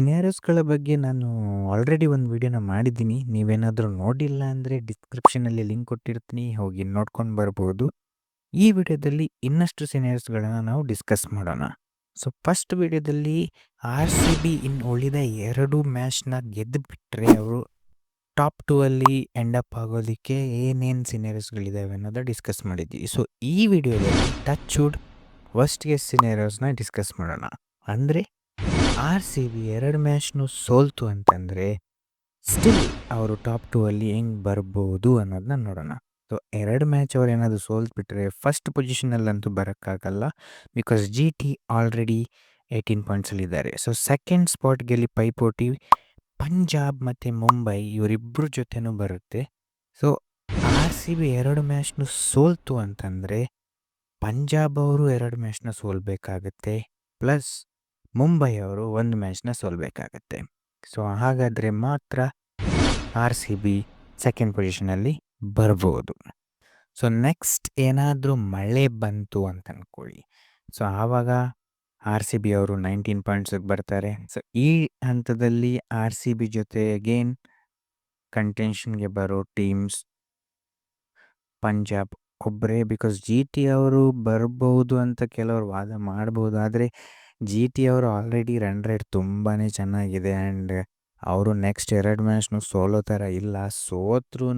ಸಿನಾರಿಯೋಸ್‌ಗಳ ಬಗ್ಗೆ ನಾನು ಆಲ್ರೆಡಿ ಒಂದು ವಿಡಿಯೋನ ಮಾಡಿದ್ದೀನಿ. ನೀವೇನಾದರೂ ನೋಡಿಲ್ಲ ಅಂದರೆ ಡಿಸ್ಕ್ರಿಪ್ಷನಲ್ಲಿ ಲಿಂಕ್ ಕೊಟ್ಟಿರ್ತೀನಿ. ಹೋಗಿ ನೋಡ್ಕೊಂಡು ಬರ್ಬೋದು. ಈ ವಿಡಿಯೋದಲ್ಲಿ ಇನ್ನಷ್ಟು ಸಿನಾರಿಯೋಸ್‌ಗಳನ್ನ ನಾವು ಡಿಸ್ಕಸ್ ಮಾಡೋಣ. ಸೊ ಫಸ್ಟ್ ವಿಡಿಯೋದಲ್ಲಿ ಆರ್-ಸಿ-ಬಿ ಇನ್ನು ಉಳಿದ 2 ಮ್ಯಾಚ್‌ನ ಗೆದ್ದುಬಿಟ್ರೆ ಅವರು ಟಾಪ್ 2 ಅಲ್ಲಿ ಎಂಡ್ ಅಪ್ ಆಗೋದಕ್ಕೆ ಏನೇನು ಸಿನಾರಿಯೋಸ್‌ಗಳಿದ್ದಾವೆ ಅನ್ನೋದನ್ನ ಡಿಸ್ಕಸ್ ಮಾಡಿದ್ವಿ. ಸೊ ಈ ವಿಡಿಯೋದಲ್ಲಿ ಟಚ್ ವುಡ್ ವರ್ಸ್ಟ್ ಕೇಸ್ ಸಿನಾರಿಯೋಸ್‌ನ ಡಿಸ್ಕಸ್ ಮಾಡೋಣ. ಅಂದರೆ ಆರ್-ಸಿ-ಬಿ 2 ಮ್ಯಾಚ್‌ನು ಸೋಲ್ತು ಅಂತಂದರೆ ಸ್ಟಿಲ್ ಅವರು ಟಾಪ್ 2 ಅಲ್ಲಿ ಹೆಂಗೆ ಬರ್ಬೋದು ಅನ್ನೋದನ್ನ ನೋಡೋಣ. ಸೊ 2 ಮ್ಯಾಚ್ ಅವ್ರು ಏನಾದರೂ ಸೋಲ್ತ್ಬಿಟ್ರೆ ಫಸ್ಟ್ ಪೊಸಿಷನಲ್ಲಂತೂ ಬರೋಕ್ಕಾಗಲ್ಲ. ಬಿಕಾಸ್ ಜಿ-ಟಿ ಆಲ್ರೆಡಿ 18 ಪಾಯಿಂಟ್ಸಲ್ಲಿದ್ದಾರೆ. ಸೊ ಸೆಕೆಂಡ್ ಸ್ಪಾಟ್‌ಗೆಲ್ಲಿ ಪೈಪೋಟಿ ಪಂಜಾಬ್ ಮತ್ತು ಮುಂಬೈ ಇವರಿಬ್ಬರ ಜೊತೆನೂ ಬರುತ್ತೆ. ಸೊ ಆರ್-ಸಿ-ಬಿ 2 ಮ್ಯಾಚ್‌ನು ಸೋಲ್ತು ಅಂತಂದರೆ ಪಂಜಾಬ್ ಅವರು 2 ಮ್ಯಾಚ್‌ನ ಸೋಲ್ಬೇಕಾಗತ್ತೆ. ಪ್ಲಸ್ ಮುಂಬೈ ಅವರು 1 ಮ್ಯಾಚ್‌ನ ಸೋಲ್ಬೇಕಾಗತ್ತೆ. ಸೊ ಹಾಗಾದರೆ ಮಾತ್ರ ಆರ್-ಸಿ-ಬಿ ಸೆಕೆಂಡ್ ಪೊಸಿಷನಲ್ಲಿ ಬರ್ಬೋದು. ಸೊ ನೆಕ್ಸ್ಟ್ ಏನಾದರೂ ಮಳೆ ಬಂತು ಅಂತ ಅಂದ್ಕೊಳ್ಳಿ. ಸೊ ಆವಾಗ ಆರ್-ಸಿ-ಬಿ ಅವರು 19 ಪಾಯಿಂಟ್ಸಿಗೆ ಬರ್ತಾರೆ. ಸೊ ಈ ಹಂತದಲ್ಲಿ ಆರ್-ಸಿ-ಬಿ ಜೊತೆ ಅಗೇನ್ ಕಂಟೆನ್ಷನ್ಗೆ ಬರೋ ಟೀಮ್ಸ್ ಪಂಜಾಬ್ ಒಬ್ಬರೇ. ಬಿಕಾಸ್ ಜಿ-ಟಿ ಅವರು ಬರ್ಬೋದು ಅಂತ ಕೆಲವರು ವಾದ ಮಾಡ್ಬೋದು. ಆದರೆ ಜಿ-ಟಿ ಅವರು ಆಲ್ರೆಡಿ ರನ್ ರೇಟ್ ತುಂಬಾ ಚೆನ್ನಾಗಿದೆ. ಆ್ಯಂಡ್ ಅವರು ನೆಕ್ಸ್ಟ್ 2 ಮ್ಯಾಚ್ನು ಸೋಲೋ ಥರ ಇಲ್ಲ. ಸೋತ್ರೂ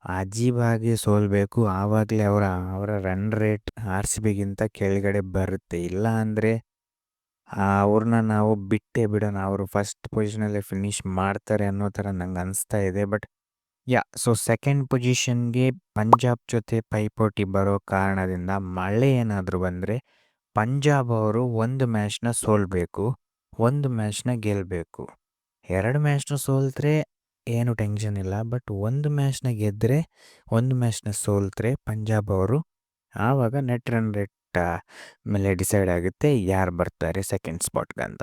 ಅಜೀಬಾಗಿ ಸೋಲಬೇಕು. ಆವಾಗಲೇ ಅವರ ರನ್ ರೇಟ್ ಆರ್-ಸಿ-ಬಿಗಿಂತ ಕೆಳಗಡೆ ಬರುತ್ತೆ. ಇಲ್ಲ ಅಂದರೆ ಅವ್ರನ್ನ ನಾವು ಬಿಟ್ಟೇ ಬಿಡೋಣ. ಅವರು ಫಸ್ಟ್ ಪೊಸಿಷನಲ್ಲೇ ಫಿನಿಷ್ ಮಾಡ್ತಾರೆ ಅನ್ನೋ ಥರ ನಂಗೆ ಅನಿಸ್ತಾ ಇದೆ. ಬಟ್ ಸೊ ಸೆಕೆಂಡ್ ಪೊಸಿಷನ್ಗೆ ಪಂಜಾಬ್ ಜೊತೆ ಪೈಪೋಟಿ ಬರೋ ಕಾರಣದಿಂದ ಮಳೆ ಏನಾದರೂ ಬಂದರೆ ಪಂಜಾಬ್ ಅವರು 1 ಮ್ಯಾಚ್‌ನ ಸೋಲಬೇಕು, 1 ಮ್ಯಾಚ್‌ನ ಗೆಲ್ಲಬೇಕು. 2 ಮ್ಯಾಚ್‌ನ ಸೋಲ್ತ್ರೆ ಏನು ಟೆನ್ಷನ್ ಇಲ್ಲ. ಬಟ್ 1 ಮ್ಯಾಚ್‌ನ ಗೆದ್ದರೆ 1 ಮ್ಯಾಚ್‌ನ ಸೋಲ್ತ್ರೆ ಪಂಜಾಬ್ ಅವರು ಆವಾಗ ನೆಟ್ ರನ್ ರೇಟ್ ಮೇಲೆ ಡಿಸೈಡ್ ಆಗುತ್ತೆ ಯಾರು ಬರ್ತಾರೆ ಸೆಕೆಂಡ್ ಸ್ಪಾಟ್ಗಂತ.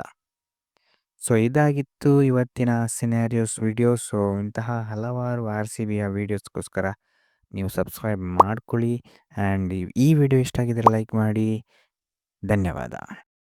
ಸೊ ಇದಾಗಿತ್ತು ಇವತ್ತಿನ ಸಿನಾರಿಯೋಸ್ ವಿಡಿಯೋ. ಸೊ ಇಂತಹ ಹಲವಾರು ಆರ್-ಸಿ-ಬಿಯ ವೀಡಿಯೋಸ್ಗೋಸ್ಕರ ನೀವು ಸಬ್ಸ್ಕ್ರೈಬ್ ಮಾಡ್ಕೊಳ್ಳಿ. ಆ್ಯಂಡ್ ಈ ವಿಡಿಯೋ ಇಷ್ಟ ಆಗಿದ್ದರೆ ಲೈಕ್ ಮಾಡಿ. ಧನ್ಯವಾದ.